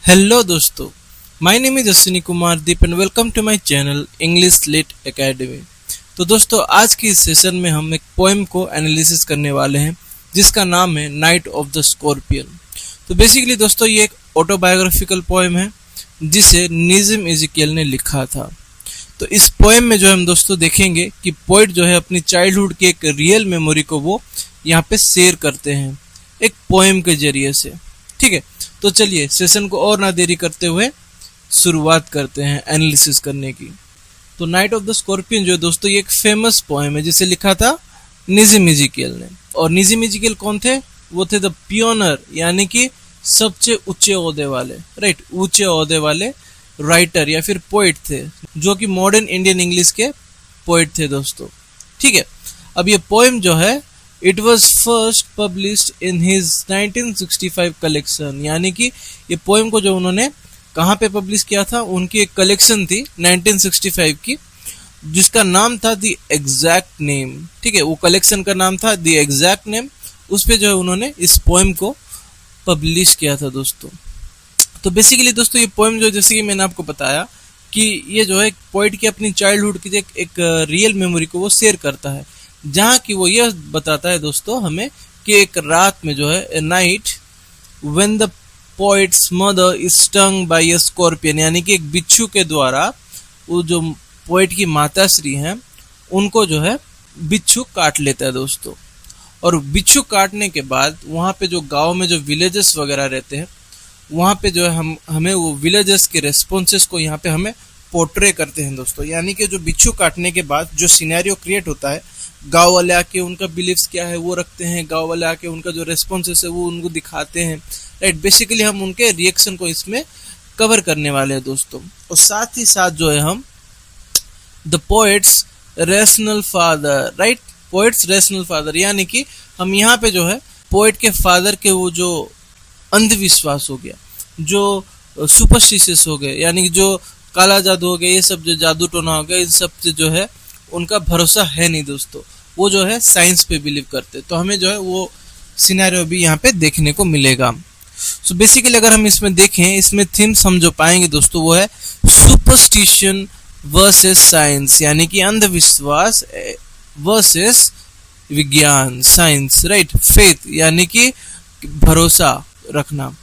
Hello दोस्तों, my name is Ashwini Kumar Deep and welcome to my channel English Lit Academy. तो दोस्तों, आज की इस सेशन में हम एक पोएम को एनालिसिस करने वाले हैं जिसका नाम है नाइट ऑफ द स्कॉर्पियन। तो बेसिकली दोस्तों, ये एक ऑटोबायोग्राफिकल पोएम है जिसे निज़्म एज़ेकियल ने लिखा था। तो इस पोएम में जो हम दोस्तों देखेंगे कि पोइट जो है अपनी चाइल्डहुड की एक रियल मेमोरी को वो यहाँ पे शेयर करते हैं एक पोएम के जरिए से। ठीक है, तो चलिए सेशन को और ना देरी करते हुए शुरुआत करते हैं एनालिसिस करने की। तो नाइट ऑफ द स्कॉर्पियन जो है दोस्तों, ये एक फेमस पोएम है जिसे लिखा था निज़्म एज़ेकियल ने। और निज़्म एज़ेकियल कौन थे? वो थे द पियोनर, यानी कि सबसे ऊंचे ओहदे वाले, राइट, ऊंचे ओहदे वाले राइटर या फिर पोइट थे, जो कि मॉडर्न इंडियन इंग्लिश के पोइट थे दोस्तों। ठीक है, अब ये पोएम जो है it was first published in his 1965 collection, यानी कि ये पोएम को जो उन्होंने कहाँ पे पब्लिश किया था, उनकी एक कलेक्शन थी 1965 की जिसका नाम था द एग्जैक्ट नेम। ठीक है, वो कलेक्शन का नाम था द एग्जैक्ट नेम। उस पे जो है उन्होंने इस पोएम को पब्लिश किया था दोस्तों। तो बेसिकली दोस्तों, ये पोएम जो, जैसे कि मैंने आपको बताया कि ये जो है पोइट की अपनी चाइल्डहुड की एक रियल मेमोरी को वो शेयर करता है, जहाँ की वो यह बताता है दोस्तों हमें कि एक रात में जो है a night when the poet's mother is stung by a scorpion, यानी कि एक बिच्छू के द्वारा वो जो पोइट की माताश्री हैं उनको जो है बिच्छू काट लेता है दोस्तों। और बिच्छू काटने के बाद वहाँ पे जो गांव में जो विलेजेस वगैरह रहते हैं, वहाँ पे जो है हमें वो विलेजेस के रेस्पॉन्सेस को यहाँ पे हमें पोर्ट्रे करते हैं दोस्तों। यानी कि जो बिच्छू काटने के बाद जो सिनेरियो क्रिएट होता है, गांव वाले आके उनका बिलीव्स क्या है वो रखते हैं, गांव वाले आके उनका जो रेस्पॉन्सेस है वो उनको दिखाते हैं, राइट। बेसिकली हम उनके रिएक्शन को इसमें कवर करने वाले हैं दोस्तों। और साथ ही साथ जो है हम the poets rational father, right, poets rational father, यानी कि हम यहाँ पे जो है पोएट के फादर के वो जो अंधविश्वास हो गया, जो सुपरस्टिशियस हो गए, यानी कि जो काला जादू हो गया, ये सब जो जादू टोना हो गया, इन सब से जो है उनका भरोसा है नहीं दोस्तों। वो जो है साइंस पे बिलीव करते, तो हमें जो है वो सिनेरियो भी यहाँ पे देखने को मिलेगा। सो बेसिकली अगर हम इसमें देखें, इसमें थीम्स हम जो पाएंगे दोस्तों वो है सुपरस्टिशन वर्सेस साइंस, यानी कि अंधविश्वास वर्सेस विज्ञान, साइंस, राइट, फेथ यानी कि भरोसा रखना।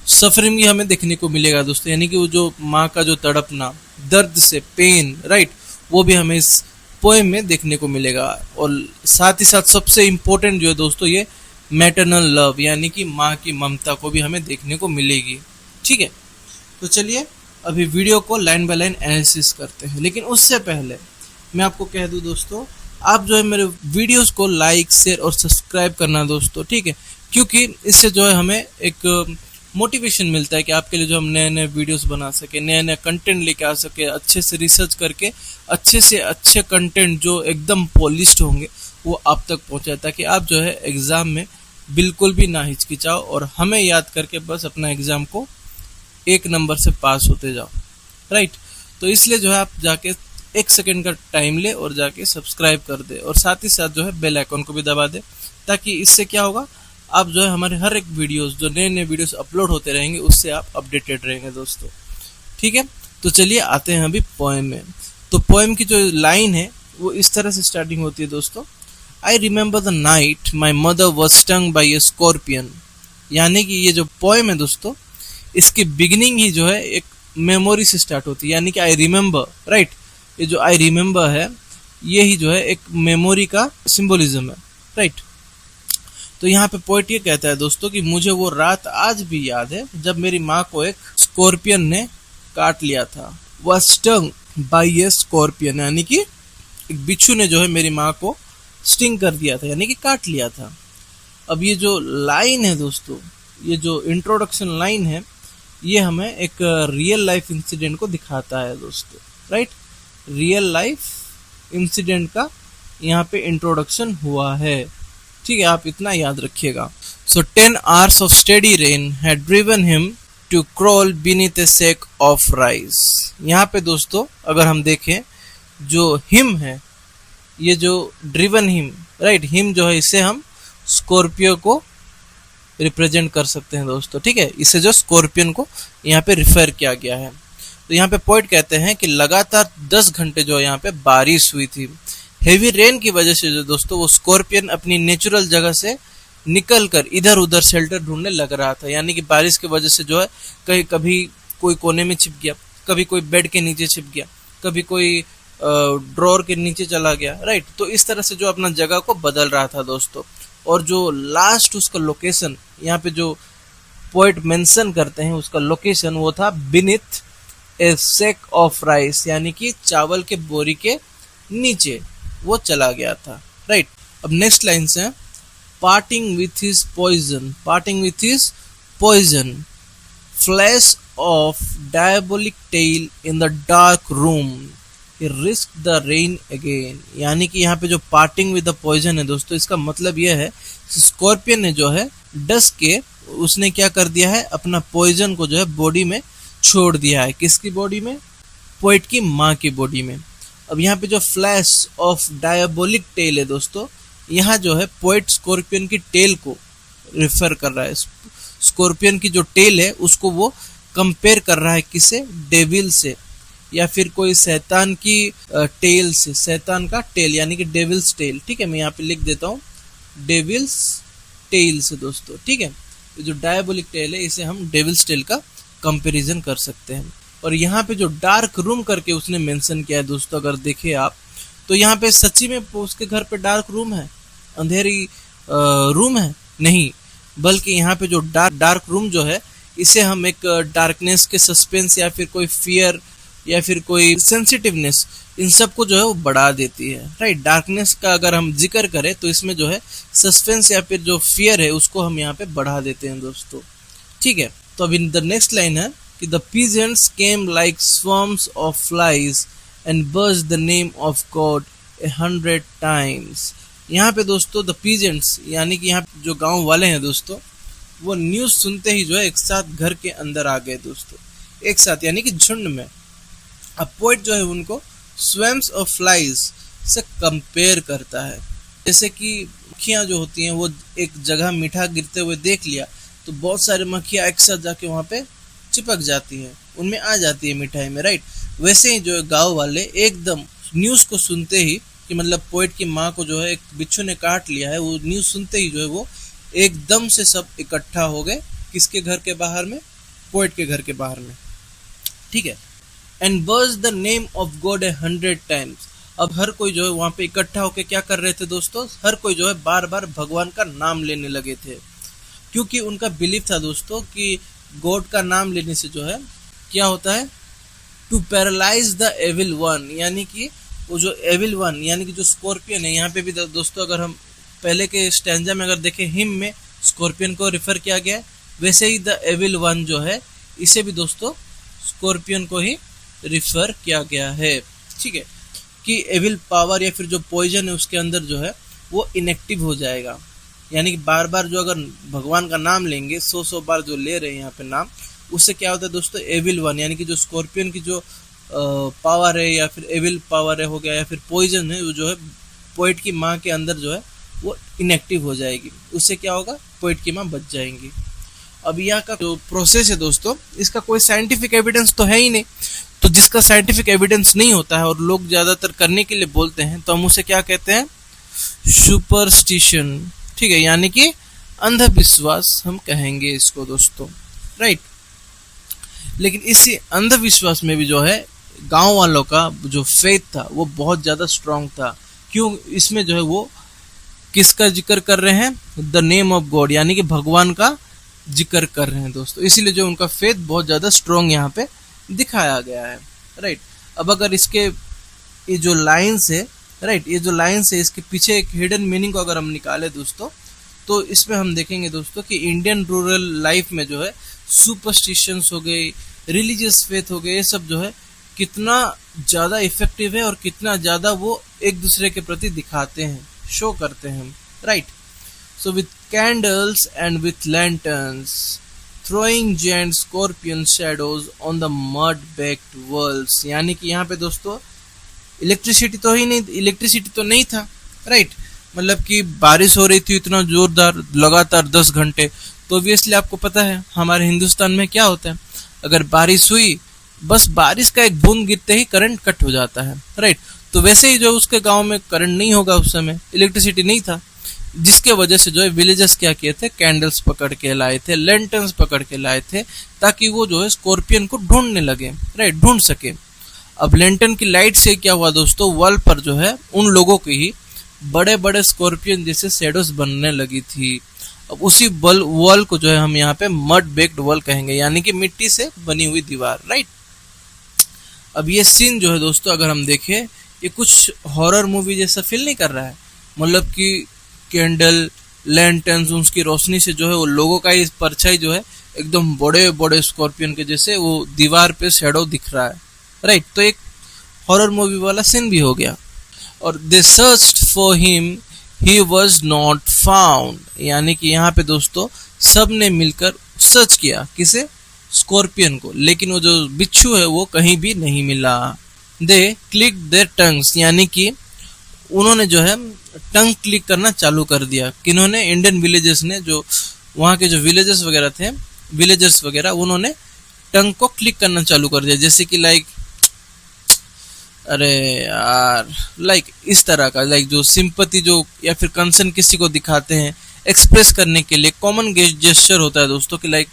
सफरिंग भी हमें देखने को मिलेगा दोस्तों, यानी कि वो जो माँ का जो तड़पना, दर्द से पेन, राइट, वो भी हमें इस पोएम में देखने को मिलेगा। और साथ ही साथ सबसे इम्पोर्टेंट जो है दोस्तों, ये मैटरनल लव, यानी कि माँ की ममता को भी हमें देखने को मिलेगी। ठीक है, तो चलिए अभी वीडियो को लाइन बाय लाइन एनालिसिस करते हैं। लेकिन उससे पहले मैं आपको कह दूं दोस्तों, आप जो है मेरे वीडियोस को लाइक, शेयर और सब्सक्राइब करना दोस्तों, ठीक है, क्योंकि इससे जो है हमें एक मोटिवेशन मिलता है कि आपके लिए जो हम नए नए वीडियोस बना सके, नए नए कंटेंट लेके आ सके, अच्छे से रिसर्च करके अच्छे से अच्छे कंटेंट जो एकदम पॉलिश्ड होंगे वो आप तक पहुंचाए, ताकि आप जो है एग्जाम में बिल्कुल भी ना हिचकिचाओ और हमें याद करके बस अपना एग्जाम को 1 नंबर से पास होते जाओ, राइट। तो इसलिए जो है आप जाके 1 सेकेंड का टाइम ले और जाके सब्सक्राइब कर दे, और साथ ही साथ जो है बेल आइकन को भी दबा दे, ताकि इससे क्या होगा, आप जो है हमारे हर एक वीडियोस, जो नए नए वीडियोस अपलोड होते रहेंगे, उससे आप अपडेटेड रहेंगे दोस्तों। ठीक है, तो चलिए आते हैं अभी पोएम में। तो पोएम की जो लाइन है वो इस तरह से स्टार्टिंग होती है दोस्तों, I remember the night my mother was stung by A scorpion. यानी कि ये जो पोएम है दोस्तों, इसकी बिगिनिंग ही जो है एक मेमोरी से स्टार्ट होती है, यानी कि आई रिमेंबर, राइट। ये जो आई रिमेंबर है, ये ही जो है एक मेमोरी का सिंबोलिज्म है, राइट। तो यहाँ पे पोएट ये कहता है दोस्तों कि मुझे वो रात आज भी याद है जब मेरी माँ को एक स्कॉर्पियन ने काट लिया था। वह स्टंग बाय ए स्कॉर्पियन, यानी कि एक बिच्छू ने जो है मेरी माँ को स्टिंग कर दिया था, यानी कि काट लिया था। अब ये जो लाइन है दोस्तों, ये जो इंट्रोडक्शन लाइन है, ये हमें एक रियल लाइफ इंसिडेंट को दिखाता है दोस्तों, राइट। रियल लाइफ इंसिडेंट का यहाँ पे इंट्रोडक्शन हुआ है, ठीक है, आप इतना याद रखिएगा। सो 10 hours of steady rain had driven him to crawl beneath a sack of rice। यहाँ पे दोस्तों अगर हम देखें, जो हिम है, ये जो ड्रिवन हिम, राइट, हिम जो है, इससे हम स्कॉर्पियो को रिप्रेजेंट कर सकते हैं दोस्तों, ठीक है। इससे जो स्कॉर्पियन को यहाँ पे रिफर किया गया है। तो यहाँ पे पोएट कहते हैं कि लगातार 10 घंटे जो यहाँ पे बारिश हुई थी। हेवी रेन की वजह से जो दोस्तों वो स्कॉर्पियन अपनी नेचुरल जगह से निकलकर इधर उधर शेल्टर ढूंढने लग रहा था। यानी कि बारिश की वजह से जो है कहीं कभी कोई कोने में छिप गया, कभी कोई बेड के नीचे छिप गया, कभी कोई ड्रॉर के नीचे चला गया, राइट। तो इस तरह से जो अपना जगह को बदल रहा था दोस्तों। और जो लास्ट उसका लोकेशन यहाँ पे जो पोएट मेंशन करते हैं, उसका लोकेशन वो था beneath A sake of rice, यानी कि चावल के बोरी के नीचे वो चला गया था, राइट। अब नेक्स्ट लाइन से parting with his poison, parting with his poison, flash of diabolic tail in the dark room, risk the rain again. यानी कि यहाँ पे जो पार्टिंग विद द पॉइजन है दोस्तों, इसका मतलब यह है स्कॉर्पियन ने जो है डस के उसने क्या कर दिया है, अपना पॉइजन को जो है बॉडी में छोड़ दिया है। किसकी बॉडी में? पोएट की माँ की बॉडी में। अब यहाँ पे जो फ्लैश ऑफ डायबोलिक टेल है दोस्तों, यहाँ जो है पोएट स्कॉर्पियन की टेल को रिफर कर रहा है। स्कॉर्पियन की जो टेल है उसको वो कंपेयर कर रहा है किससे? डेविल से, या फिर कोई शैतान की टेल से। शैतान का टेल यानी कि डेविल्स टेल, ठीक है। मैं यहाँ पे लिख देता हूँ डेविल्स टेल से दोस्तों, ठीक है। जो डायबोलिक टेल है इसे हम डेविल्स टेल का कंपैरिजन कर सकते हैं। और यहाँ पे जो डार्क रूम करके उसने मेंशन किया है दोस्तों, अगर देखे आप तो यहाँ पे सच्ची में उसके घर पे डार्क रूम है, अंधेरी रूम है? नहीं, बल्कि यहाँ पे जो डार्क रूम जो है इसे हम एक डार्कनेस के सस्पेंस या फिर कोई फियर या फिर कोई सेंसिटिवनेस, इन सब को जो है वो बढ़ा देती है, राइट। डार्कनेस का अगर हम जिक्र करें तो इसमें जो है सस्पेंस या फिर जो फियर है उसको हम यहाँ पे बढ़ा देते हैं दोस्तों, ठीक है। तो अब इन द नेक्स्ट लाइन है कि the peasants came like swarms of flies and buzz the name of God 100 times। यहाँ पे दोस्तों द पीजेंट्स यानी कि यहाँ जो गांव वाले हैं दोस्तों, वो न्यूज सुनते ही जो है एक साथ घर के अंदर आ गए दोस्तों, एक साथ यानी कि झुंड में। अब पोएट जो है उनको स्वर्म्स ऑफ फ्लाइज से कंपेयर करता है। जैसे कि मक्खियाँ जो होती हैं वो एक जगह मीठा गिरते हुए देख लिया तो बहुत सारी मक्खियाँ एक साथ जाके वहाँ पे चिपक जाती हैं, उनमें आ जाती है मिठाई में, राइट। वैसे ही जो है गाँव वाले एकदम न्यूज़ को सुनते ही कि मतलब पोएट की माँ को जो है एक बिच्छू ने काट लिया है, वो न्यूज़ सुनते ही जो है वो एकदम से सब इकट्ठा हो गए। किसके घर के बाहर में? पोएट के घर के बाहर में, ठीक है। And buzz the name of God 100 times। अब हर कोई जो है वहां पे इकट्ठा होकर क्या कर रहे थे दोस्तों? हर कोई जो है बार बार भगवान का नाम लेने लगे थे, क्योंकि उनका बिलीफ था दोस्तों कि गॉड का नाम लेने से जो है क्या होता है, to paralyse the evil one, यानी कि वो जो एविल वन यानी कि जो स्कॉर्पियन है, यहाँ पे भी दोस्तों अगर हम पहले के स्टैंजा में अगर देखें हिम में स्कॉर्पियन को रिफर किया गया है, वैसे ही द एविल वन जो है इसे भी दोस्तों स्कॉर्पियन को ही रिफर किया गया है, ठीक है। कि एविल पावर या फिर जो पॉइजन है उसके अंदर जो है वो इनएक्टिव हो जाएगा। यानी कि बार बार जो अगर भगवान का नाम लेंगे 100 बार जो ले रहे हैं यहाँ पे नाम, उससे क्या होता है दोस्तों, एविल वन यानी कि जो स्कॉर्पियन की जो पावर है या फिर एविल पावर है हो गया या फिर पॉइजन है, वो जो है पोएट की माँ के अंदर जो है वो इनएक्टिव हो जाएगी। उससे क्या होगा, पोएट की माँ बच जाएंगी। अब यहाँ का जो प्रोसेस है दोस्तों, इसका कोई साइंटिफिक एविडेंस तो है ही नहीं। तो जिसका साइंटिफिक एविडेंस नहीं होता है और लोग ज्यादातर करने के लिए बोलते हैं तो हम उसे क्या कहते हैं, सुपरस्टिशन, ठीक है। यानी कि अंधविश्वास हम कहेंगे इसको दोस्तों, राइट। लेकिन इसी अंधविश्वास में भी जो है गांव वालों का जो फेथ था वो बहुत ज्यादा स्ट्रांग था। क्यों? इसमें जो है वो किसका जिक्र कर रहे हैं, द नेम ऑफ गॉड यानी कि भगवान का जिक्र कर रहे हैं दोस्तों, इसीलिए जो उनका फेथ बहुत ज्यादा स्ट्रांग यहाँ पे दिखाया गया है, राइट। अब अगर इसके ये जो लाइन्स है, राइट, ये जो लाइन्स है इसके पीछे एक हिडन मीनिंग को अगर हम निकाले दोस्तों, तो इसमें हम देखेंगे दोस्तों कि इंडियन रूरल लाइफ में जो है सुपरस्टिशंस हो गए, रिलीजियस फेथ हो गए, ये सब जो है कितना ज़्यादा इफेक्टिव है और कितना ज़्यादा वो एक दूसरे के प्रति दिखाते हैं, शो करते हैं, right. So with candles and with lanterns throwing giant scorpion shadows on the mud baked walls, यानी कि यहाँ पे दोस्तों इलेक्ट्रिसिटी तो नहीं था, राइट। मतलब कि बारिश हो रही थी इतना जोरदार लगातार 10 घंटे, तो ऑब्वियसली आपको पता है हमारे हिंदुस्तान में क्या होता है, अगर बारिश हुई, बस बारिश का एक बूंद गिरते ही करंट कट हो जाता है, राइट। तो वैसे ही जो उसके गांव में करंट नहीं होगा, उस समय इलेक्ट्रिसिटी नहीं था, जिसके वजह से जो है विलेजर्स क्या किए थे, कैंडल्स पकड़ के लाए थे, लैंटर्न्स पकड़ के लाए थे, ताकि वो जो है स्कॉर्पियन को ढूंढने लगे, राइट, ढूंढ सके। अब लैंटर्न की लाइट से क्या हुआ दोस्तों, वॉल पर जो है उन लोगों की ही बड़े बड़े स्कॉर्पियन जैसे शेडोज बनने लगी थी। अब उसी वॉल को जो है हम यहाँ पे मड बेक्ड वॉल कहेंगे, यानी कि मिट्टी से बनी हुई दीवार, राइट। अब ये सीन जो है दोस्तों, अगर हम देखें, ये कुछ हॉरर मूवी जैसा फील नहीं कर रहा है। मतलब कि कैंडल, लैंटर्न्स, उसकी रोशनी से जो है वो लोगों का इस परछाई जो है एकदम बड़े बड़े स्कॉर्पियन के जैसे वो दीवार पे शेडो दिख रहा है, राइट। तो एक हॉरर मूवी वाला सीन भी हो गया। और they searched for him, he was not found, यानी कि यहाँ पे दोस्तों सब ने मिलकर सर्च किया, किसे, स्कॉर्पियन को, लेकिन वो जो बिच्छू है वो कहीं भी नहीं मिला। दे क्लिक देयर टंग्स, यानी कि उन्होंने जो है टंग क्लिक करना चालू कर दिया। किन्होंने, इंडियन विलेजर्स ने, जो वहाँ के जो विलेजर्स वगैरह थे, विलेजर्स वगैरह, उन्होंने टंग को क्लिक करना चालू कर दिया, जैसे कि लाइक, अरे यार, लाइक इस तरह का, लाइक जो सिंपैथी जो या फिर कंसर्न किसी को दिखाते हैं एक्सप्रेस करने के लिए, कॉमन जेस्चर होता है दोस्तों कि लाइक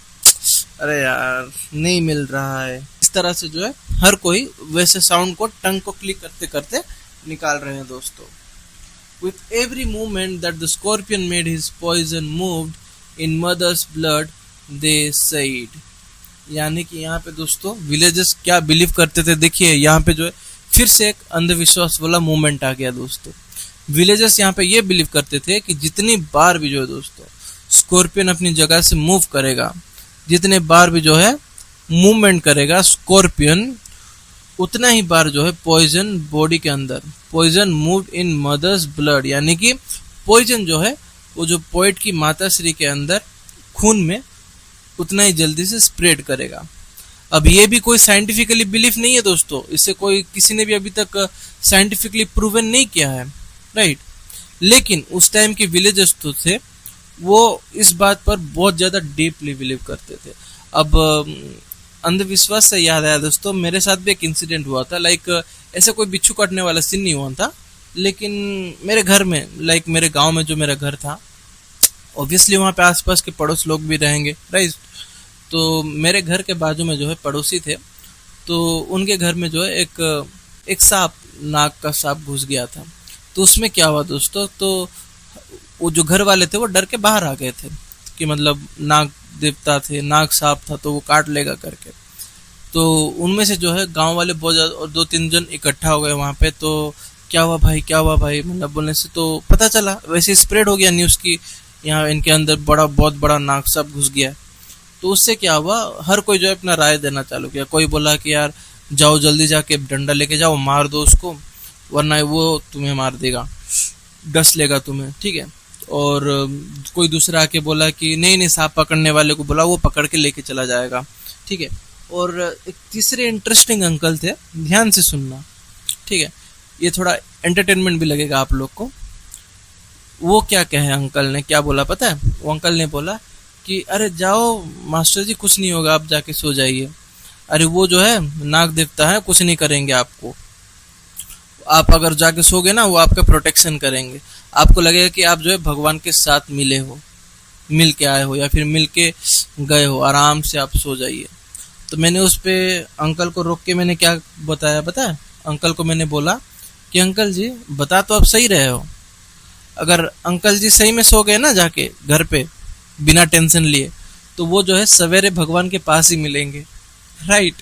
अरे यार नहीं मिल रहा है, इस तरह से जो है हर कोई वैसे साउंड को टंग को क्लिक करते करते निकाल रहे हैं दोस्तों। With every movement that the scorpion made, his poison moved in mother's blood, they said, यानी कि यहाँ पे दोस्तों विलेजर्स क्या बिलीव करते थे, देखिए यहाँ पे जो है फिर से एक अंधविश्वास वाला मूवमेंट आ गया दोस्तों। विलेजर्स यहाँ पे ये बिलीव करते थे कि जितनी बार भी जो है दोस्तों स्कॉर्पियन अपनी जगह से मूव करेगा, जितने बार भी जो है मूवमेंट करेगा स्कॉर्पियन, उतना ही बार जो है पॉइजन बॉडी के अंदर, poison moved in mother's blood, यानी कि पॉइजन जो है वो जो पोएट की माता श्री के अंदर खून में उतना ही जल्दी से स्प्रेड करेगा। अब ये भी कोई साइंटिफिकली बिलीफ नहीं है दोस्तों, इसे कोई किसी ने भी अभी तक साइंटिफिकली प्रूवन नहीं किया है, राइट। लेकिन उस टाइम के विलेजर्स तो थे, वो इस बात पर बहुत ज्यादा डीपली बिलीव करते थे। अब अंधविश्वास से याद आया दोस्तों, मेरे साथ भी एक इंसिडेंट हुआ था, लाइक ऐसे कोई बिच्छू काटने वाला सीन नहीं हुआ था, लेकिन मेरे घर में, लाइक मेरे गांव में जो मेरा घर था, ऑब्वियसली वहाँ पे आसपास के पड़ोस लोग भी रहेंगे, राइट। तो मेरे घर के बाजू में जो है पड़ोसी थे, तो उनके घर में जो है एक सांप, नाग का सांप घुस गया था। तो उसमें क्या हुआ दोस्तों, तो वो जो घर वाले थे वो डर के बाहर आ गए थे कि मतलब नाग देवता थे, नाग सांप था तो वो काट लेगा करके। तो उनमें से जो है गांव वाले बहुत ज्यादा, और 2-3 जन इकट्ठा हो गए वहां पे। तो क्या हुआ भाई, क्या हुआ भाई, मतलब बोलने से तो पता चला, वैसे स्प्रेड हो गया न्यूज की यहाँ इनके अंदर बहुत बड़ा नाग सांप घुस गया। तो उससे क्या हुआ, हर कोई जो है अपना राय देना चालू किया। कोई बोला कि यार जाओ जल्दी जाके डंडा लेके जाओ, मार दो उसको, वरना वो तुम्हें मार देगा, डस लेगा तुम्हें, ठीक है। और कोई दूसरा आके बोला कि नहीं नहीं, सांप पकड़ने वाले को बोला, वो पकड़ के लेके चला जाएगा, ठीक है। और एक तीसरे इंटरेस्टिंग अंकल थे, ध्यान से सुनना, ठीक है, ये थोड़ा एंटरटेनमेंट भी लगेगा आप लोग को। वो क्या कहे अंकल ने, क्या बोला पता है, वो अंकल ने बोला कि अरे जाओ मास्टर जी, कुछ नहीं होगा, आप जाके सो जाइए। अरे वो जो है नाग देवता है, कुछ नहीं करेंगे आपको, आप अगर जाके सोगे ना वो आपका प्रोटेक्शन करेंगे, आपको लगेगा कि आप जो है भगवान के साथ मिले हो, मिल के आए हो या फिर मिल के गए हो, आराम से आप सो जाइए। तो मैंने उस पे अंकल को रोक के मैंने क्या बताया पता है, अंकल को मैंने बोला कि अंकल जी बता तो आप सही रहे हो, अगर अंकल जी सही में सो गए ना जाके घर पे बिना टेंशन लिए, तो वो जो है सवेरे भगवान के पास ही मिलेंगे, राइट।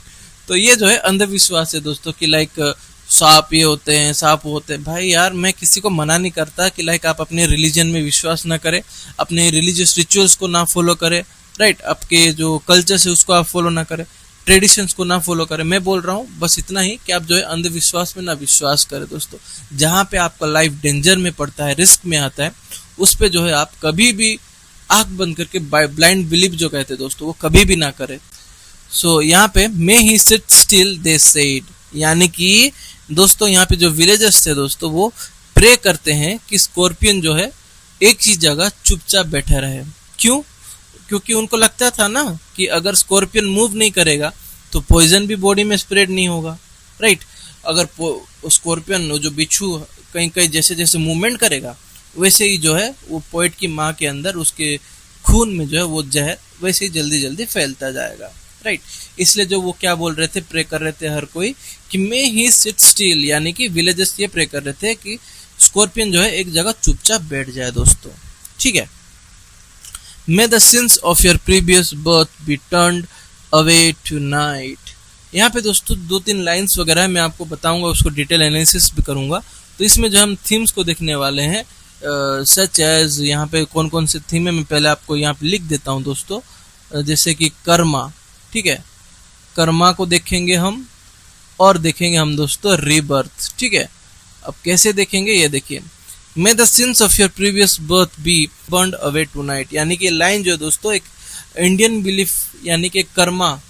तो ये जो है अंधविश्वास है दोस्तों कि लाइक सांप ये होते हैं, सांप होते हैं। भाई यार मैं किसी को मना नहीं करता कि लाइक आप अपने रिलीजन में विश्वास ना करें, अपने रिलीजियस रिचुअल्स को ना फॉलो करें, राइट, आपके जो कल्चर है उसको आप फॉलो ना करें, ट्रेडिशंस को ना फॉलो करें। मैं बोल रहा हूँ बस इतना ही कि आप जो है अंधविश्वास में ना विश्वास करें दोस्तों। जहाँ पे आपका लाइफ डेंजर में पड़ता है, रिस्क में आता है, उस पे जो है आप कभी भी आंख बंद करके ब्लाइंड बिलीव जो कहते हैं दोस्तों, वो कभी भी ना करें। सो यहाँ पे मे ही सिट स्टिल दे सेड, यानी कि दोस्तों यहाँ पे जो विलेजर्स थे दोस्तों, वो प्रे करते हैं कि स्कॉर्पियन जो है एक ही जगह चुपचाप बैठा रहे। क्यों? क्योंकि उनको लगता था ना कि अगर स्कॉर्पियन मूव नहीं करेगा तो पॉइजन भी बॉडी में स्प्रेड नहीं होगा, राइट। अगर स्कॉर्पियन जो बिच्छू कहीं कहीं जैसे जैसे मूवमेंट करेगा वैसे ही जो है वो पोएट की माँ के अंदर उसके खून में जो है वो जहर वैसे ही जल्दी जल्दी फैलता जाएगा, राइट। इसलिए जो वो क्या बोल रहे थे, प्रे कर रहे थे हर कोई कि मे ही सिट स्टिल, यानी कि विलेजर्स ये प्रे कर रहे थे कि स्कॉर्पियन जो है एक जगह चुपचाप बैठ जाए दोस्तों, ठीक है। May the sins of your previous birth be turned away tonight. यहाँ पे दोस्तों 2-3 लाइंस वगैरह है, मैं आपको बताऊंगा, उसको डिटेल एनालिसिस भी करूंगा। तो इसमें जो हम थीम्स को देखने वाले हैं सच एज, यहाँ पे कौन कौन से थीम है मैं पहले आपको यहाँ पे लिख देता हूँ दोस्तों। जैसे कि कर्मा, ठीक है, कर्मा को देखेंगे हम, और देखेंगे हम दोस्तों रीबर्थ, ठीक है। अब कैसे देखेंगे ये देखिए, may the sins of your previous birth be burned away tonight, यानी कि लाइन जो है दोस्तों एक इंडियन बिलीफ यानी कि कर्मा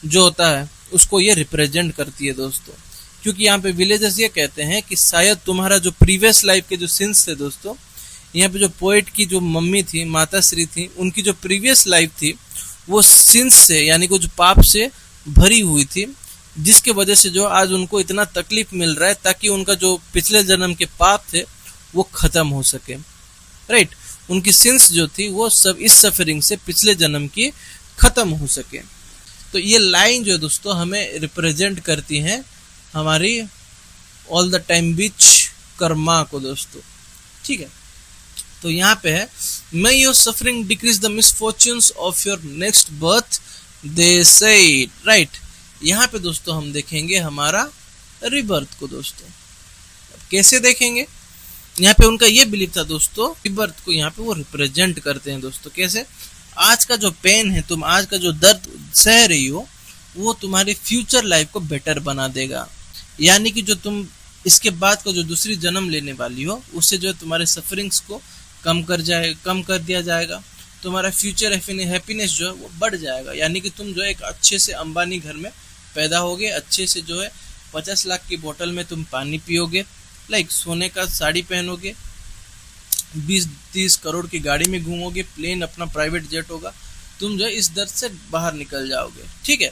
जो होता है उसको ये रिप्रेजेंट करती है दोस्तों। क्योंकि यहाँ पे विलेजर्स ये कहते हैं कि शायद तुम्हारा जो प्रीवियस लाइफ के जो सिंस थे दोस्तों, यहाँ पे जो पोएट की जो मम्मी थी, माता श्री थी, उनकी जो प्रीवियस लाइफ थी वो सिंस से यानी कि जो पाप से भरी हुई थी, जिसके वजह से जो आज उनको इतना तकलीफ मिल रहा है, ताकि उनका जो पिछले जन्म के पाप थे वो खत्म हो सके, राइट। उनकी सिंस जो थी वो सब इस सफरिंग से पिछले जन्म की खत्म हो सके। तो ये लाइन जो है दोस्तों हमें रिप्रेजेंट करती है हमारी all the time which karma को दोस्तों, ठीक है। तो यहाँ पे है may your suffering decrease the misfortunes of your next birth they said, right. यहाँ पे दोस्तों हम देखेंगे हमारा रिबर्थ को दोस्तों। कैसे देखेंगे, यहाँ पे उनका ये बिलीफ था दोस्तों, रिबर्थ को यहाँ पे वो रिप्रेजेंट करते हैं दोस्तों। कैसे, आज का जो पेन है, तुम आज का जो दर्द सह रही हो वो तुम्हारी फ्यूचर लाइफ को बेटर बना देगा, यानी कि जो तुम इसके बाद का जो दूसरी जन्म लेने वाली हो उससे जो है तुम्हारे सफरिंग्स को कम कर दिया जाएगा, तुम्हारा फ्यूचर हैप्पीनेस जो है वो बढ़ जाएगा। यानी कि तुम जो है एक अच्छे से अंबानी घर में पैदा होगे, अच्छे से जो है 50 लाख की बोतल में तुम पानी पियोगे, लाइक सोने का साड़ी पहनोगे, 20-30 करोड़ की गाड़ी में घूमोगे, प्लेन अपना प्राइवेट जेट होगा, तुम जो है इस दर्द से बाहर निकल जाओगे, ठीक है।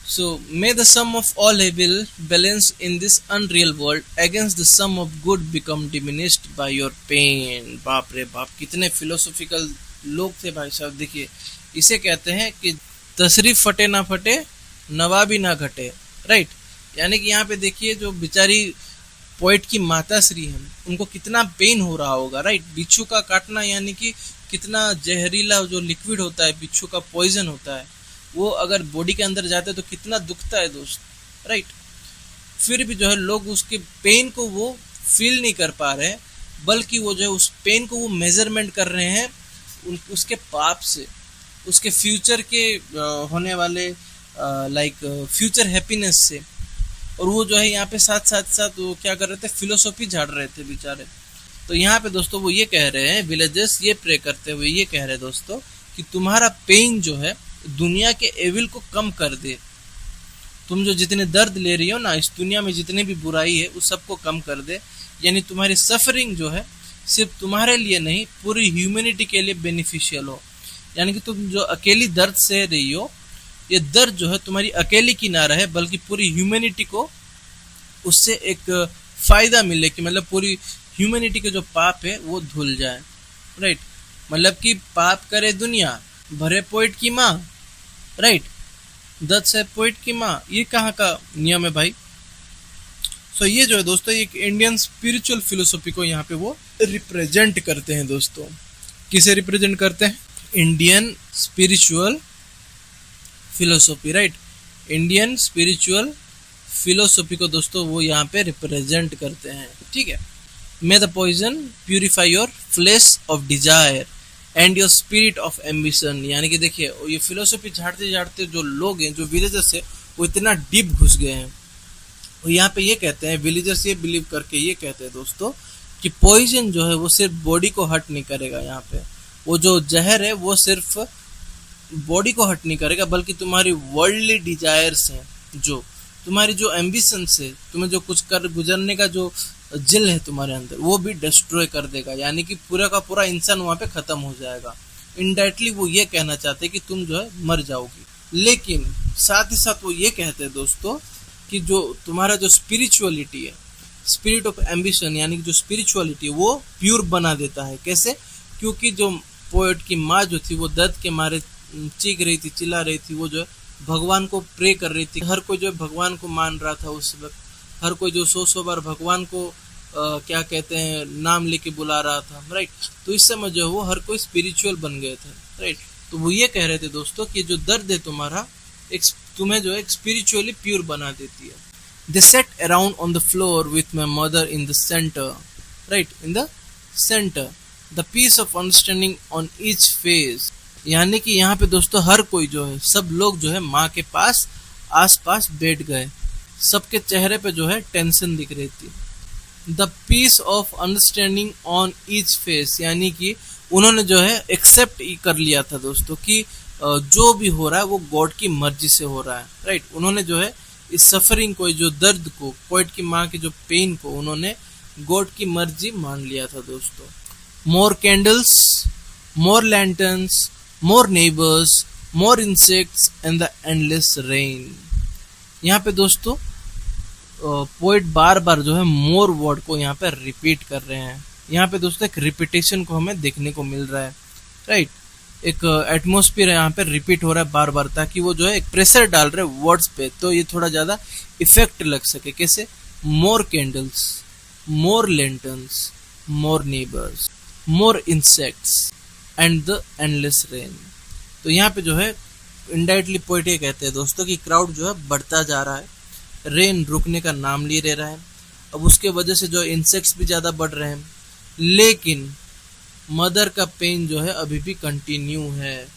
So may the sum of all evil balance in this unreal world against the sum of good become diminished by your pain। बाप रे बाप, कितने फिलोसॉफिकल लोग थे भाई साहब। देखिए इसे कहते हैं कि तशरीफ फटे ना फटे, नवाबी ना घटे, राइट। यानी कि यहाँ पे देखिए जो बेचारी पोएट की माता श्री है उनको कितना पेन हो रहा होगा, राइट। बिच्छू का काटना यानी कि कितना जहरीला जो लिक्विड होता है, बिच्छू का पॉइजन होता है, वो अगर बॉडी के अंदर जाता है तो कितना दुखता है दोस्त, राइट। फिर भी जो है लोग उसके पेन को वो फील नहीं कर पा रहे हैं, बल्कि वो जो है उस पेन को वो मेजरमेंट कर रहे हैं उसके पाप से, उसके फ्यूचर के होने वाले लाइक फ्यूचर हैप्पीनेस से। और वो जो है यहाँ पे साथ वो क्या कर रहे थे, फिलोसॉफी झाड़ रहे थे बेचारे। तो यहाँ पे दोस्तों वो ये कह रहे हैं, विलेजर्स ये प्रे करते हुए ये कह रहे हैं दोस्तों कि तुम्हारा पेन जो है दुनिया के एविल को कम कर दे। तुम जो जितने दर्द ले रही हो ना, इस दुनिया में जितने भी बुराई है उस सबको कम कर दे। यानी तुम्हारी सफरिंग जो है सिर्फ तुम्हारे लिए नहीं, पूरी ह्यूमैनिटी के लिए बेनिफिशियल हो। यानी कि तुम जो अकेली दर्द सह रही हो, ये दर्द जो है तुम्हारी अकेली की ना रहे, बल्कि पूरी ह्यूमैनिटी को उससे एक फायदा मिले, कि मतलब पूरी ह्यूमैनिटी के जो पाप है वो धुल जाए, राइट। मतलब कि पाप करे दुनिया, भरे पोएट की माँ, राइट, दर्द से पोएट की माँ, ये कहाँ का नियम है भाई। सो ये जो है दोस्तों एक इंडियन स्पिरिचुअल फिलोसॉफी को यहाँ पे वो रिप्रेजेंट करते हैं दोस्तों। किसे रिप्रेजेंट करते हैं, Indian spiritual philosophy, right. Indian spiritual philosophy को दोस्तों वो यहाँ पे रिप्रेजेंट करते हैं, ठीक है। May the poison purify your flesh of desire and your spirit of ambition. यानी कि देखिए ये फिलोसॉफी झाड़ते झाड़ते जो लोग हैं, जो विलेजर्स है, वो इतना डीप घुस गए हैं। और यहाँ पे ये कहते हैं, विलेजर्स ये बिलीव करके ये कहते हैं दोस्तों कि पॉइजन जो है वो सिर्फ बॉडी को हर्ट नहीं करेगा। यहाँ पे वो जो जहर है वो सिर्फ बॉडी को हर्ट नहीं करेगा, बल्कि तुम्हारी वर्ल्डली डिजायर्स हैं, जो तुम्हारी जो एम्बिशंस है, तुम्हें जो कुछ कर गुजरने का जो जिल है तुम्हारे अंदर, वो भी डिस्ट्रॉय कर देगा। यानी कि पूरा का पूरा इंसान वहाँ पे खत्म हो जाएगा। इनडायरेक्टली वो ये कहना चाहते हैं कि तुम जो है मर जाओगी। लेकिन साथ ही साथ वो ये कहते हैं दोस्तों कि जो तुम्हारा जो स्पिरिचुअलिटी है, स्पिरिट ऑफ एम्बिशन यानी कि जो स्पिरिचुअलिटी वो प्योर बना देता है। कैसे? क्योंकि जो पोएट की माँ जो थी वो दर्द के मारे चीख रही थी, चिल्ला रही थी, वो जो है भगवान को प्रे कर रही थी। हर कोई जो है भगवान को मान रहा था उस वक्त, हर कोई जो 100 बार भगवान को क्या कहते हैं नाम लेके बुला रहा था, राइट। तो इस समय जो है वो हर कोई स्पिरिचुअल बन गए थे, राइट। तो वो ये कह रहे थे दोस्तों कि जो दर्द है तुम्हारा तुम्हें जो है स्पिरिचुअली प्योर बना देती है। They sat around on the floor with my mother in the center, right? In the center, the piece of understanding on each face. यानी कि यहाँ पे दोस्तों हर कोई जो है, सब लोग जो है माँ के पास आस-पास बैठ गए। सबके चेहरे पे जो है टेंशन दिख रही थी। The piece of understanding on each face, यानी कि उन्होंने जो है एक्सेप्ट कर लिया था दोस्तों कि जो भी हो रहा है वो गॉड की मर्जी से हो रहा है, राइट। उन्होंने जो है इस सफरिंग को, जो दर्द को, पोएट की माँ की जो पेन को उन्होंने गॉड की मर्जी मान लिया था दोस्तों। More candles, more lanterns, more neighbours, more insects and the endless rain. यहाँ पे दोस्तों पोएट बार बार जो है मोर वर्ड को यहाँ पे रिपीट कर रहे हैं। यहाँ पे दोस्तों एक रिपीटेशन को हमें देखने को मिल रहा है, राइट। एक एटमॉस्फेयर यहाँ पे रिपीट हो रहा है बार बार, ताकि वो जो है एक प्रेशर डाल रहे हैं वर्ड्स पे, तो ये थोड़ा ज्यादा इफेक्ट लग सके। कैसे? More candles, more lanterns, more neighbours, more insects and the endless rain. तो यहाँ पे जो है इनडायरेक्टली पोएट ये कहते हैं दोस्तों कि क्राउड जो है बढ़ता जा रहा है, रेन रुकने का नाम ले रहा है। अब उसके वजह से जो इंसेक्ट्स भी ज्यादा बढ़ रहे हैं, लेकिन मदर का पेन जो है अभी भी कंटिन्यू है,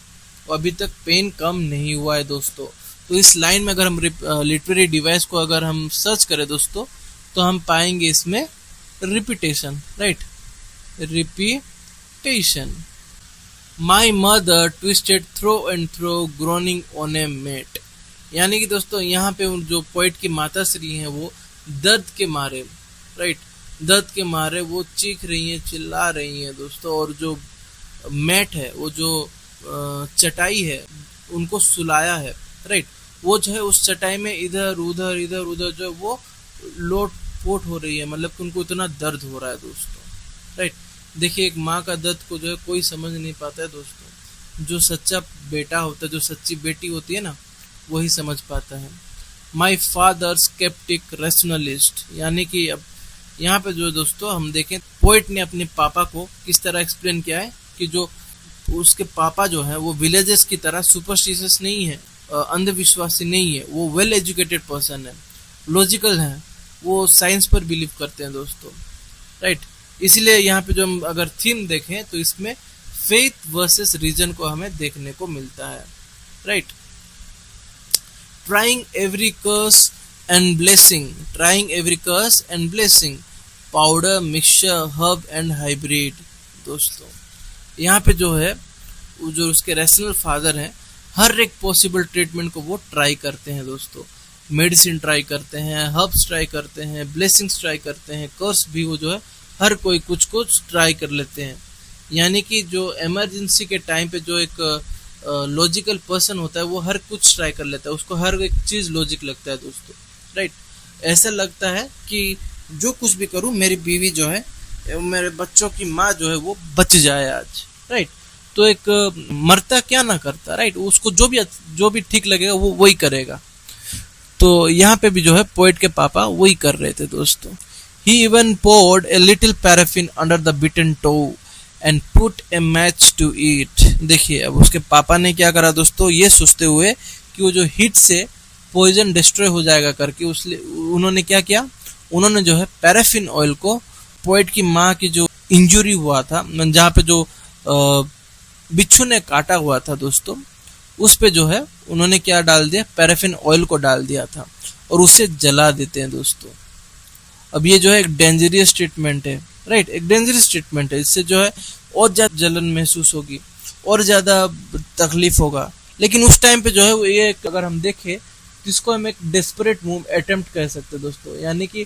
अभी तक पेन कम नहीं हुआ है दोस्तों। तो इस लाइन में अगर हम लिटरेरी डिवाइस को अगर हम सर्च करें दोस्तों, तो हम पाएंगे इसमें repetition, right, repetition. My mother twisted throw and throw groaning on a mat. यानी कि दोस्तों यहाँ पे जो पोएट की माता श्री हैं वो दर्द के मारे, राइट, दर्द के मारे वो चीख रही हैं, चिल्ला रही हैं दोस्तों। और जो मैट है, वो जो चटाई है, उनको सुलाया है, राइट, वो जो है उस चटाई में इधर उधर जो है वो लोट पोट हो रही है, मतलब कि उनको इतना दर्द हो रहा है दोस्तों, राइट। देखिए एक माँ का दर्द को जो है कोई समझ नहीं पाता है दोस्तों। जो सच्चा बेटा होता है, जो सच्ची बेटी होती है ना, वही समझ पाता है। माई फादर स्केप्टिक रेशनलिस्ट, यानी कि अब यहाँ पे जो दोस्तों हम देखें पोएट ने अपने पापा को किस तरह एक्सप्लेन किया है कि जो उसके पापा जो है वो विलेजेस की तरह सुपरस्टिशियस नहीं है, अंधविश्वासी नहीं है, वो वेल एजुकेटेड पर्सन है, लॉजिकल है, वो साइंस पर बिलीव करते हैं दोस्तों, राइट। इसलिए यहाँ पे जो हम अगर थीम देखें तो इसमें फेथ वर्सेस रीजन को हमें देखने को मिलता है, right. Trying every curse and blessing, powder, mixture, herb and hybrid. दोस्तों यहाँ पे जो है वो जो उसके रैशनल फादर हैं, हर एक पॉसिबल ट्रीटमेंट को वो ट्राई करते हैं दोस्तों। मेडिसिन ट्राई करते हैं, हर्ब्स ट्राई करते हैं, ब्लेसिंग्स ट्राई करते हैं, कर्स भी वो जो है हर कोई कुछ ट्राई कर लेते हैं। यानी कि जो इमरजेंसी के टाइम पे जो एक लॉजिकल पर्सन होता है वो हर कुछ ट्राई कर लेता है, उसको हर एक चीज लॉजिक लगता है दोस्तों, राइट। ऐसा लगता है कि जो कुछ भी करूं मेरी बीवी जो है, मेरे बच्चों की माँ जो है वो बच जाए आज, राइट। तो एक मरता क्या ना करता, राइट, उसको जो भी ठीक लगेगा वो वही करेगा। तो यहाँ पे भी जो है पोएट के पापा वही कर रहे थे दोस्तों। He even poured a little paraffin under the bitten toe and put a match to it. देखिए अब उसके पापा ने क्या करा दोस्तों, ये सोचते हुए कि वो जो हीट से पॉइजन डिस्ट्रॉय हो जाएगा करके उन्होंने क्या किया, उन्होंने जो है पैराफिन ऑयल को पोएट की माँ की जो इंजुरी हुआ था, जहाँ पे जो बिच्छू ने काटा हुआ था दोस्तों, उस पे जो है उन्होंने क्या डाल दिया, पैराफिन ऑयल को डाल दिया था और उसे जला देते हैं दोस्तों। अब ये जो है एक डेंजरस ट्रीटमेंट है, राइट, एक डेंजरस ट्रीटमेंट है। इससे जो है और ज्यादा जलन महसूस होगी और ज्यादा तकलीफ होगा। लेकिन उस टाइम पे जो है ये अगर हम देखें जिसको हम एक डेस्परेट मूव अटेम्प्ट कह सकते हैं दोस्तों। यानी कि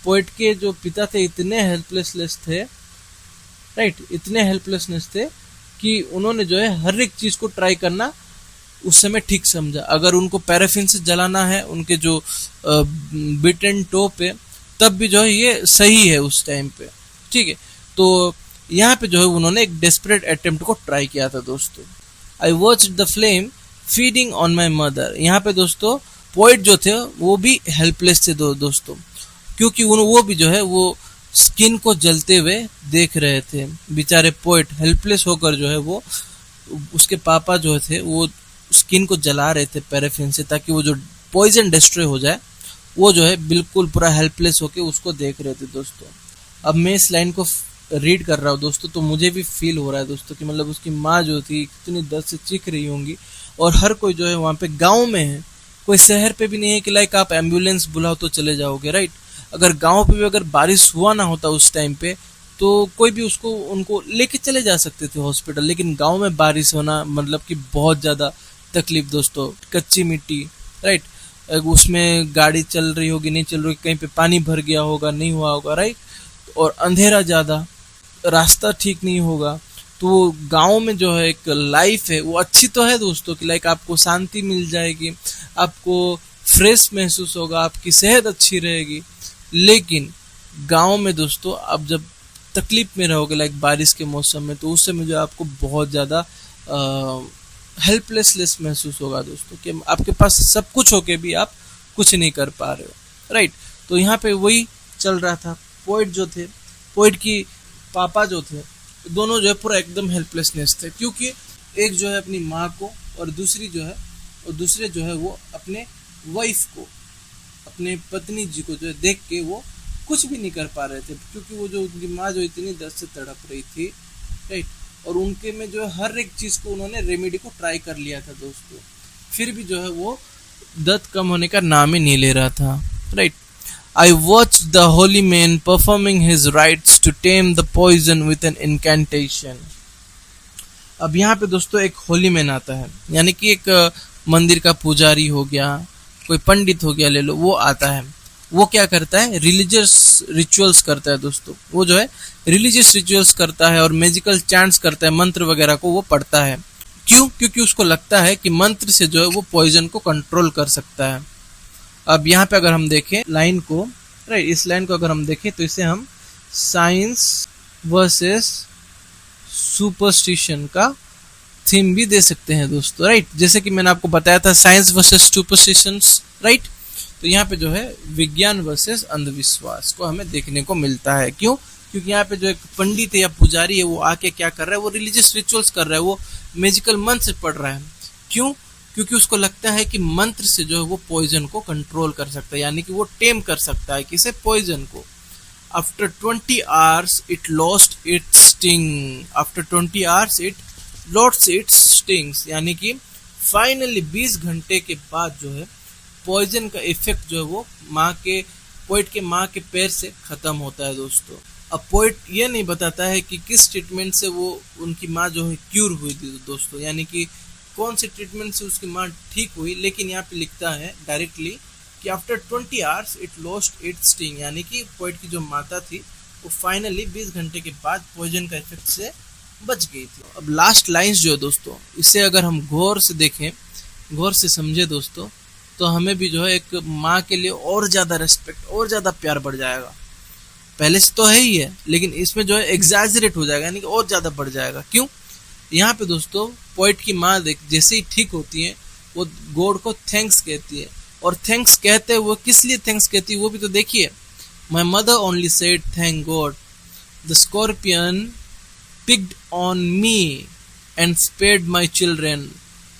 पोएट के जो पिता थे इतने हेल्पलेसनेस थे, राइट, इतने हेल्पलेसनेस थे कि उन्होंने जो है हर एक चीज को ट्राई करना उस समय ठीक समझा। अगर उनको पैराफिन से जलाना है उनके जो बिट एंड टो पे, तब भी जो है ये सही है उस टाइम पे, ठीक है। तो यहाँ पे जो है उन्होंने एक डेस्परेट अटेम्प्ट को ट्राई किया था दोस्तों। I watch the flame feeding on my mother. यहाँ पे दोस्तों पोइट जो थे वो भी हेल्पलेस थे दोस्तों, क्योंकि वो भी जो है वो स्किन को जलते हुए देख रहे थे। बेचारे पोइट हेल्पलेस होकर जो है वो, उसके पापा जो थे वो स्किन को जला रहे थे पैराफिन से, ताकि वो जो पॉइजन डिस्ट्रॉय हो जाए। वो जो है बिल्कुल पूरा हेल्पलेस होके उसको देख रहे थे दोस्तों। अब मैं इस लाइन को रीड कर रहा हूँ दोस्तों, तो मुझे भी फील हो रहा है दोस्तों कि मतलब उसकी माँ जो थी कितनी दर्द से चीख रही होंगी। और हर कोई जो है वहाँ पे गाँव में है, कोई शहर पे भी नहीं है कि लाइक आप एम्बुलेंस बुलाओ तो चले जाओगे, राइट। अगर गांव पे भी अगर बारिश हुआ ना होता उस टाइम पे, तो कोई भी उसको उनको लेके चले जा सकते थे हॉस्पिटल। लेकिन गांव में बारिश होना मतलब कि बहुत ज़्यादा तकलीफ दोस्तों। कच्ची मिट्टी, राइट, उसमें गाड़ी चल रही होगी नहीं चल रही, कहीं पे पानी भर गया होगा नहीं हुआ होगा, राइट। और अंधेरा ज़्यादा, रास्ता ठीक नहीं होगा। तो गांव में जो है एक लाइफ है वो अच्छी तो है दोस्तों कि लाइक आपको शांति मिल जाएगी, आपको फ्रेश महसूस होगा, आपकी सेहत अच्छी रहेगी। लेकिन गांव में दोस्तों आप जब तकलीफ में रहोगे लाइक बारिश के मौसम में, तो उस समय जो आपको बहुत ज़्यादा हेल्पलेसनेस महसूस होगा दोस्तों, कि आपके पास सब कुछ होके भी आप कुछ नहीं कर पा रहे हो, राइट। तो यहाँ पे वही चल रहा था। पोइट जो थे, पोइट की पापा जो थे, दोनों जो है पूरा एकदम हेल्पलेसनेस थे, क्योंकि एक जो है अपनी माँ को और दूसरे जो है वो अपने वाइफ को, अपने पत्नी जी को जो है देख के वो कुछ भी नहीं कर पा रहे थे, क्योंकि वो जो उनकी माँ जो इतनी दर्द से तड़प रही थी, राइट। और उनके में जो है हर एक चीज को उन्होंने रेमेडी को ट्राई कर लिया था दोस्तों, फिर भी जो है वो दर्द कम होने का नाम ही नहीं ले रहा था, right. I watched the holy man performing his rites to tame the poison with an incantation. अब यहाँ पे दोस्तों एक होली मैन आता है, यानी कि एक मंदिर का पुजारी हो गया, कोई पंडित हो गया ले लो, वो आता है। वो क्या करता है, रिलीजियस रिचुअल्स करता है दोस्तों। वो जो है रिलीजियस रिचुअल्स करता है और मैजिकल चैंट्स करता है, मंत्र वगैरह को वो पढ़ता है। क्यों? क्योंकि उसको लगता है कि मंत्र से जो है वो पॉइजन को कंट्रोल कर सकता है। अब यहाँ पे अगर हम देखें लाइन को, राइट, इस लाइन को अगर हम देखें तो इसे हम साइंस वर्सेस सुपरस्टिशन का थीम भी दे सकते हैं दोस्तों, राइट। जैसे कि मैंने आपको बताया था साइंस वर्सेस सुपरस्टिशंस, राइट। तो यहाँ पे जो है विज्ञान वर्सेस अंधविश्वास को हमें देखने को मिलता है। क्यों? क्योंकि यहाँ पे जो एक पंडित है या पुजारी है, वो आके क्या कर रहा है, वो रिलीजियस रिचुअल्स कर रहा है, वो मैजिकल मंत्र पढ़ रहा है। क्यों? क्योंकि उसको लगता है कि मंत्र से जो है वो पॉइजन को कंट्रोल कर सकता है, यानी कि वो टेम कर सकता है किसे, पॉइजन को। After 20 hours it lost its sting, after 20 hours it lost its stings, यानी कि फाइनली 20 घंटे के बाद जो है पॉइजन का इफेक्ट जो है वो पोइट के माँ के पैर से खत्म होता है दोस्तों। अब पोइट ये नहीं बताता है कि किस ट्रीटमेंट से वो उनकी माँ जो है क्यूर हुई थी दोस्तों, यानी कि कौन से ट्रीटमेंट से उसकी माँ ठीक हुई। लेकिन यहाँ पे लिखता है डायरेक्टली कि after 20 hours it lost its sting, यानी कि पोइट की जो माता थी वो फाइनली 20 घंटे के बाद पॉइजन का इफेक्ट से बच गई थी। अब लास्ट लाइंस जो है दोस्तों, इसे अगर हम गौर से देखें, गौर से समझे दोस्तों, तो हमें भी जो है एक माँ के लिए और ज़्यादा रेस्पेक्ट और ज़्यादा प्यार बढ़ जाएगा। पहले से तो है ही है, लेकिन इसमें जो है एग्जैजरेट हो जाएगा, यानी कि और ज़्यादा बढ़ जाएगा। क्यों? यहाँ पे दोस्तों पोइट की माँ जैसे ही ठीक होती है, वो गॉड को थैंक्स कहती है। और थैंक्स कहते हैं वो किस लिए थैंक्स कहती है वो भी तो देखिए। My mother only said thank God the scorpion picked on me and spared my children.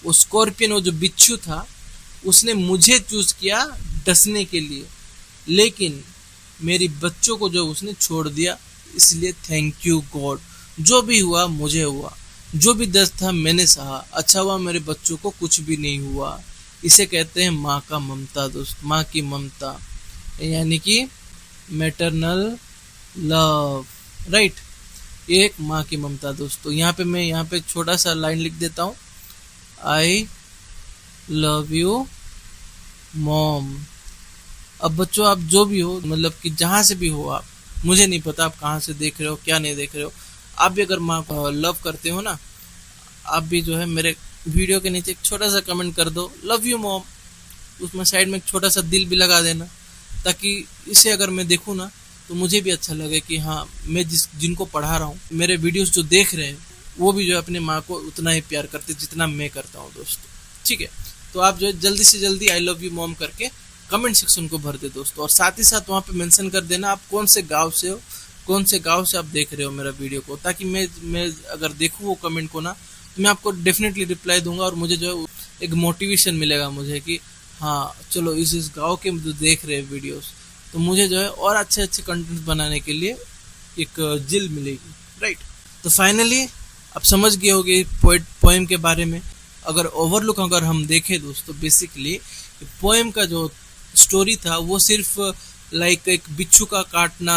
वो स्कॉर्पियन, वो जो बिच्छू था, उसने मुझे चूज किया डसने के लिए, लेकिन मेरी बच्चों को जो उसने छोड़ दिया, इसलिए थैंक यू गॉड। जो भी हुआ मुझे हुआ, जो भी दर्द था मैंने सहा, अच्छा हुआ मेरे बच्चों को कुछ भी नहीं हुआ। इसे कहते हैं माँ का ममता दोस्त, माँ की ममता, यानी कि मैटरनल लव, राइट। एक माँ की ममता दोस्तों। मैं यहाँ पे छोटा सा लाइन लिख देता हूँ, आई लव यू मॉम। अब बच्चों आप जो भी हो, मतलब कि जहाँ से भी हो आप, मुझे नहीं पता आप कहाँ से देख रहे हो, क्या नहीं देख रहे हो, आप भी अगर माँ को लव करते हो ना, आप भी जो है मेरे वीडियो के नीचे एक छोटा सा कमेंट कर दो, लव यू मॉम, उसमें साइड में एक छोटा सा दिल भी लगा देना, ताकि इसे अगर मैं देखूँ ना तो मुझे भी अच्छा लगे कि हाँ, मैं जिनको पढ़ा रहा हूँ, मेरे वीडियोस जो देख रहे हैं, वो भी जो है अपने माँ को उतना ही प्यार करते जितना मैं करता हूँ दोस्तों। ठीक है, तो आप जो है जल्दी से जल्दी आई लव यू मॉम करके कमेंट सेक्शन को भर दे दोस्तों, और साथ ही साथ वहाँ पे मेंशन कर देना आप कौन से गांव से हो, कौन से गांव से आप देख रहे हो मेरा वीडियो को, ताकि मैं अगर देखूँ वो कमेंट को ना, तो मैं आपको डेफिनेटली रिप्लाई दूंगा, और मुझे जो है एक मोटिवेशन मिलेगा मुझे कि हाँ चलो इस गांव के जो देख रहे हैं वीडियोस, तो मुझे जो है और अच्छे अच्छे कंटेंट बनाने के लिए एक जिल मिलेगी, राइट। तो फाइनली आप समझ गए होंगे पोएम के बारे में। अगर ओवरलुक अगर हम देखें दोस्तों, बेसिकली पोएम का जो स्टोरी था वो सिर्फ लाइक एक बिच्छू का काटना,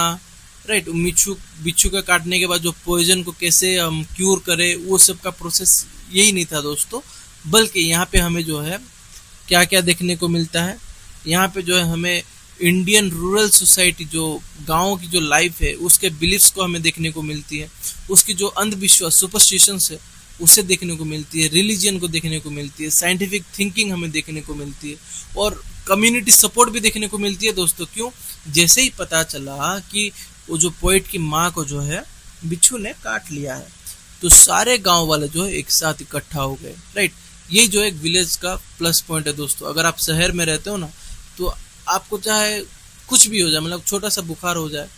राइट, बिच्छू का काटने के बाद जो पॉइजन को कैसे हम क्यूर करें, वो सब का प्रोसेस यही नहीं था दोस्तों, बल्कि यहाँ पे हमें जो है क्या क्या देखने को मिलता है। यहाँ पे जो है हमें इंडियन रूरल सोसाइटी, जो गाँव की जो लाइफ है, उसके बिलीफ्स को हमें देखने को मिलती है, उसकी जो अंधविश्वास सुपरस्टिशंस है उसे देखने को मिलती है, रिलीजन को देखने को मिलती है, साइंटिफिक थिंकिंग हमें देखने को मिलती है, और कम्युनिटी सपोर्ट भी देखने को मिलती है दोस्तों। क्यों? जैसे ही पता चला कि वो जो पोएट की माँ को जो है बिच्छू ने काट लिया है, तो सारे गांव वाले जो है एक साथ इकट्ठा हो गए, राइट। यही जो एक विलेज का प्लस पॉइंट है दोस्तों। अगर आप शहर में रहते हो ना, तो आपको चाहे कुछ भी हो जाए, मतलब छोटा सा बुखार हो जाए,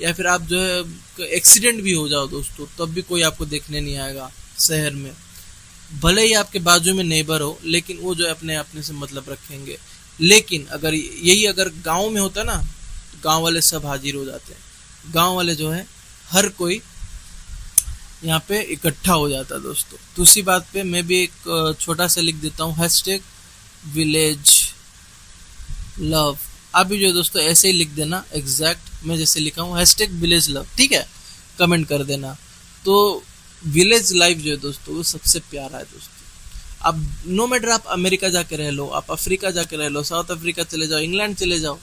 या फिर आप जो है एक्सीडेंट भी हो जाओ दोस्तों, तब भी कोई आपको देखने नहीं आएगा शहर में। भले ही आपके बाजू में नेबर हो, लेकिन वो जो है अपने अपने से मतलब रखेंगे। लेकिन अगर गांव में होता ना, तो गांव वाले सब हाजिर हो जाते हैं। गांव वाले जो है हर कोई यहाँ पे इकट्ठा हो जाता है दोस्तों। तो उसी बात पे मैं भी एक छोटा सा लिख देता हूँ, हैशटैग विलेज लव। आप भी जो है दोस्तों ऐसे ही लिख देना, एग्जैक्ट मैं जैसे लिखा हूँ, हैशटैग विलेज लव, ठीक है, कमेंट कर देना। तो विलेज लाइफ जो है दोस्तों वो सबसे प्यारा है दोस्तों। अब नो मैटर आप अमेरिका जाके रह लो, आप अफ्रीका जाके रह लो, साउथ अफ्रीका चले जाओ, इंग्लैंड चले जाओ,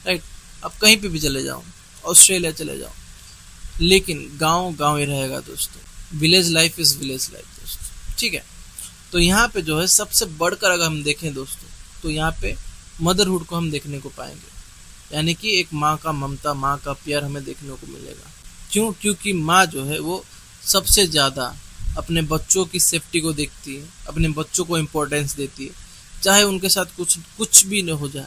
राइट, आप कहीं पे भी चले जाओ, ऑस्ट्रेलिया चले जाओ, लेकिन गांव गांव ही रहेगा दोस्तों। Village life is village life दोस्तों, ठीक है। तो यहाँ पे जो है सबसे बढ़कर अगर हम देखें दोस्तों, तो यहाँ पे मदरहुड को हम देखने को पाएंगे, यानी कि एक माँ का ममता, माँ का प्यार हमें देखने को मिलेगा। क्यों? क्योंकि माँ जो है वो सबसे ज़्यादा अपने बच्चों की सेफ्टी को देखती है, अपने बच्चों को इम्पोर्टेंस देती है, चाहे उनके साथ कुछ भी न हो जाए,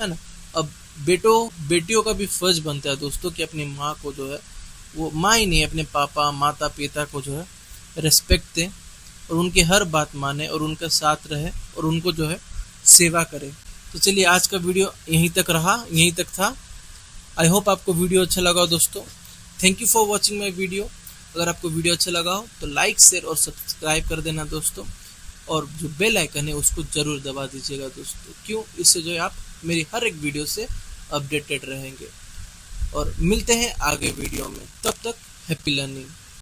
है ना। अब बेटियों का भी फर्ज बनता है दोस्तों कि अपनी माँ को जो है, वो माँ ही नहीं, अपने पापा माता पिता को जो है रेस्पेक्ट दें, और उनकी हर बात माने, और उनका साथ रहे, और उनको जो है सेवा करे। तो चलिए आज का वीडियो यहीं तक था। आई होप आपको वीडियो अच्छा लगा दोस्तों। Thank you for watching my video. अगर आपको वीडियो अच्छा लगा हो तो लाइक, शेयर और सब्सक्राइब कर देना दोस्तों, और जो बेल आइकन है उसको जरूर दबा दीजिएगा दोस्तों। क्यों? इससे जो है आप मेरी हर एक वीडियो से अपडेटेड रहेंगे। और मिलते हैं आगे वीडियो में, तब तक हैप्पी लर्निंग।